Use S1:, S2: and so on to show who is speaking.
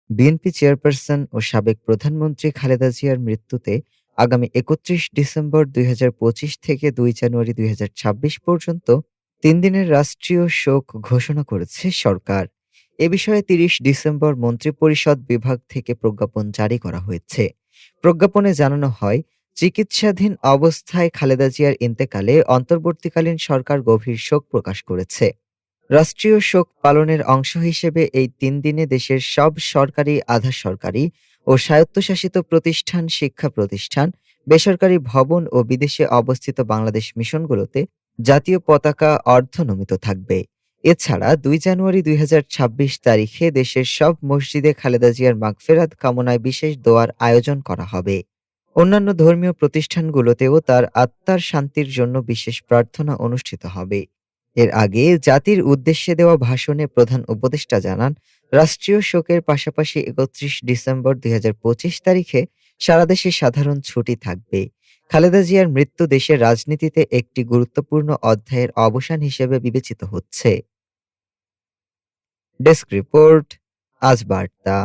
S1: BNP chairperson ও সাবেক প্রধানমন্ত্রী খালেদা জিয়ার মৃত্যুতে আগামী ৩১ ডিসেম্বর ২০২৫ থেকে ২ জানুয়ারি ২০২৬ পর্যন্ত ৩ দিনের রাষ্ট্রীয় শোক ঘোষণা করেছে সরকার। এ বিষয়ে ৩০ ডিসেম্বর মন্ত্রিপরিষদ বিভাগ থেকে প্রজ্ঞাপন জারি করা হয়েছে। প্রজ্ঞাপনে জানানো হয়, চিকিৎসাধীন অবস্থায় খালেদা জিয়ার ইন্তেকালে অন্তর্বর্তীকালীন সরকার গভীর শোক প্রকাশ করেছে। রাষ্ট্রীয় শোক পালনের অংশ হিসেবে এই ৩ দিনে দেশের সব সরকারি, আধা-সরকারি ও স্বায়ত্তশাসিত প্রতিষ্ঠান, শিক্ষা প্রতিষ্ঠান, বেসরকারি ভবন ও বিদেশে অবস্থিত বাংলাদেশ মিশনগুলোতে জাতীয় পতাকা অর্ধনমিত থাকবে। এছাড়া ২ জানুয়ারি ২০২৬ তারিখে দেশের সব মসজিদে খালেদা জিয়ার মাগফেরাত কামনায় বিশেষ দোয়ার আয়োজন করা হবে। অন্যান্য ধর্মীয় প্রতিষ্ঠানগুলোতেও তার আত্মার শান্তির জন্য বিশেষ প্রার্থনা অনুষ্ঠিত হবে। এর আগে জাতির উদ্দেশ্যে দেওয়া ভাষণে প্রধান উপদেষ্টা জানান, রাষ্ট্রীয় শোকের পাশাপাশি ৩১ ডিসেম্বর ২০২৫ তারিখে সারা দেশে সাধারণ ছুটি থাকবে। খালেদা জিয়ার মৃত্যু দেশের রাজনীতিতে একটি গুরুত্বপূর্ণ অধ্যায়ের অবসান হিসেবে বিবেচিত হচ্ছে। ডেস্ক রিপোর্ট, আজ বার্তা।